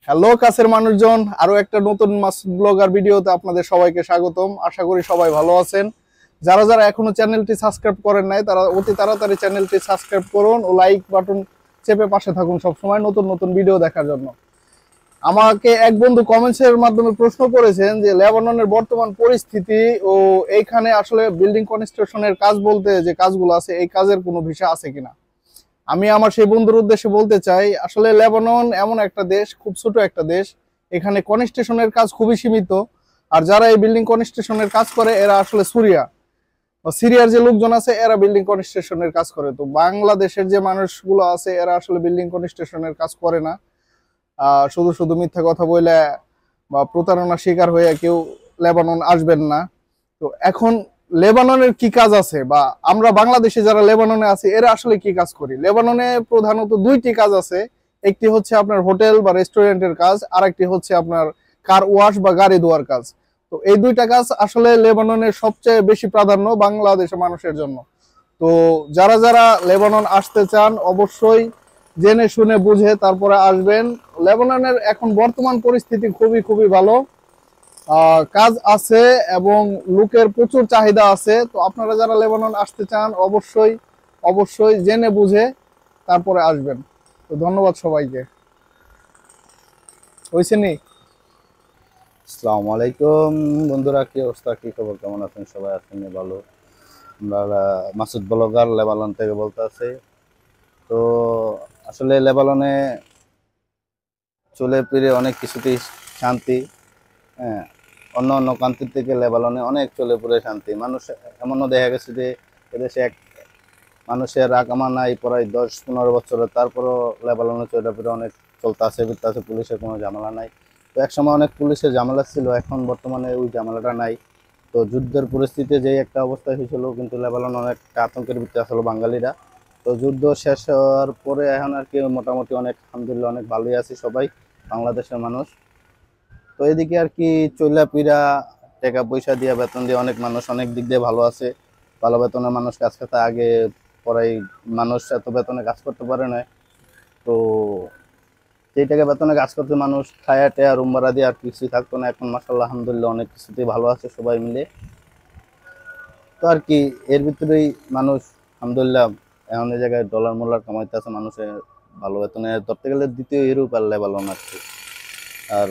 Hello কাছের মানুষজন, আরো একটা নতুন মাসুদ ব্লগার ভিডিওতে আপনাদের সবাইকে স্বাগতম। আশা করি সবাই ভালো আছেন। যারা যারা এখনো চ্যানেলটি সাবস্ক্রাইব করেন নাই তারা অতি তাড়াতাড়ি চ্যানেলটি সাবস্ক্রাইব করুন ও লাইক বাটন চেপে পাশে থাকুন সব সময় নতুন নতুন ভিডিও দেখার জন্য। আমাকে এক বন্ধু কমেন্টসের মাধ্যমে প্রশ্ন করেছেন যে লেবাননের বর্তমান পরিস্থিতি ও এইখানে আসলে বিল্ডিং কনস্ট্রাকশনের কাজ বলতে যে কাজগুলো আছে এই কাজের কোনো ভিসা আছে কিনা। আমি আমার সেই বন্ধুর উদ্দেশ্যে বলতে চাই, আসলে লেবানন এমন একটা দেশ, খুব ছোট একটা দেশ, এখানে কনস্ট্রাকশনের কাজ খুবই সীমিত। আর যারা এই বিল্ডিং কনস্ট্রাকশনের কাজ করে এরা আসলে সিরিয়ার যে লোকজন আছে এরা বিল্ডিং কনস্ট্রাকশনের কাজ করে। তো বাংলাদেশের যে মানুষগুলো আছে এরা আসলে বিল্ডিং কনস্ট্রাকশনের কাজ করে না। শুধু শুধু মিথ্যা কথা বলে বা প্রতারণার শিকার হয়ে কেউ লেবানন আসবেন না। তো এখন লেবাননের কি কাজ আছে বা আমরা বাংলাদেশে যারা লেবাননে আছি এরা আসলে কি কাজ করি? লেবাননে প্রধানত দুইটি কাজ আছে। একটি হচ্ছে আপনার হোটেল বা রেস্টুরেন্টের কাজ, আর একটি হচ্ছে আপনার কার ওয়াশ বা গাড়ি ধোয়ার কাজ। তো এই দুইটা কাজ আসলে লেবাননের সবচেয়ে বেশি প্রাধান্য বাংলাদেশের মানুষের জন্য। তো যারা যারা লেবানন আসতে চান অবশ্যই জেনে শুনে বুঝে তারপরে আসবেন। লেবাননের এখন বর্তমান পরিস্থিতি খুবই খুবই ভালো, কাজ আছে এবং লোকের প্রচুর চাহিদা আছে। তো আপনারা যারা লেবানন আসতে চান অবশ্যই অবশ্যই জেনে বুঝে তারপরে আসবেন। তো ধন্যবাদ সবাইকে। হয়েছে নি? আসসালামু আলাইকুম বন্ধুরা, কি অবস্থা, কি খবর, কেমন আছেন সবাই? আছেন ভালো? আমরা মাসুদ ব্লগার লেবানন থেকে বলতে আছি। তো আসলে লেবাননে চলে ফিরে অনেক কিছুতেই শান্তি। হ্যাঁ, অন্য অন্য কান্ট্রি থেকে লেবাননে অনেক চলে ফিরে শান্তি। মানুষ এমনও দেখা গেছে যে এদেশে এক মানুষের আকামা নাই প্রায় 10-15 বছরের, তারপরও লেবাননে চলে ফিরে অনেক চলতেছে ফিরতেছে, পুলিশের কোনো ঝামেলা নাই। তো একসময় অনেক পুলিশের ঝামেলা ছিল, এখন বর্তমানে ওই ঝামেলাটা নাই। তো যুদ্ধের পরিস্থিতিতে যে একটা অবস্থা হয়েছিল, কিন্তু লেবানন অনেক আতঙ্কের ভিতরে আসলো বাঙালিরা। তো যুদ্ধ শেষ হওয়ার পরে এখন আর কি মোটামুটি অনেক আলহামদুলিল্লাহ অনেক ভালোই আছি সবাই, বাংলাদেশের মানুষ। তো এদিকে আর কি চইলা পিরা টাকা পয়সা দিয়ে বেতন দিয়ে অনেক মানুষ অনেক দিক দিয়ে ভালো আছে। ভালো বেতনে মানুষ কাজ করতে, আগে পড়াই মানুষ এত বেতনে কাজ করতে পারে না। তো সেই টাকা বেতনে কাজ করতে মানুষ খায়া টেয়া রুম ভাড়া দিয়ে আর কিছুই থাকতো না। এখন মাশাআল্লাহ আলহামদুলিল্লাহ অনেক কিছুতেই ভালো আছে সবাই মিলে। তো আর কি এর ভিতরেই মানুষ আলহামদুলিল্লাহ এখন এই জায়গায় ডলার মোলার কামাইতে আছে মানুষের। ভালো বেতনে ধরতে গেলে দ্বিতীয় ইউরোপ আর লেবানন আর কি। আর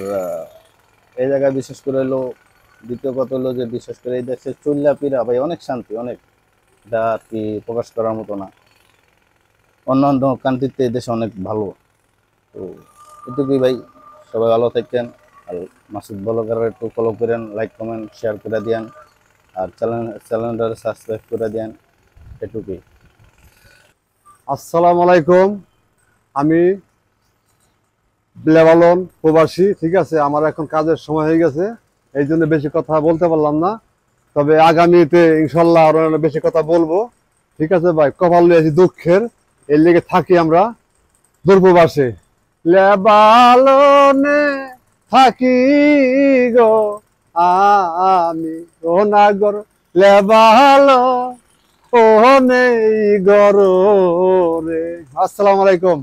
এই জায়গায় বিশেষ করে হলো দ্বিতীয় কথা হলো যে বিশেষ করে এই দেশে চল্লা পিরা ভাই অনেক শান্তি, অনেক, এটা আর কি প্রকাশ করার মতো না। অন্য অন্য কান্ট্রিতে এই দেশে অনেক ভালো। তো এটুকুই ভাই, সবাই ভালো থাকেন। আর মাসুদ ব্লগার একটু ফলো করেন, লাইক কমেন্ট শেয়ার করে দিয়েন, আর চ্যানেলটা সাবস্ক্রাইব করে দেন, এটুকুই। আসসালামু আলাইকুম। আমি লেবানন প্রবাসী, ঠিক আছে। আমার এখন কাজের সময় হয়ে গেছে, এই জন্য বেশি কথা বলতে পারলাম না। তবে আগামীতে ইনশাল্লাহ আরো বেশি কথা বলবো, ঠিক আছে ভাই। কপাল নিয়েছি দুঃখের, এর লেগে থাকি আমরা দূরপ্রবাসে। লেবাননে থাকি গো আমি, ও নাগর লেবানন ও নেই গর রে। আসসালামু আলাইকুম।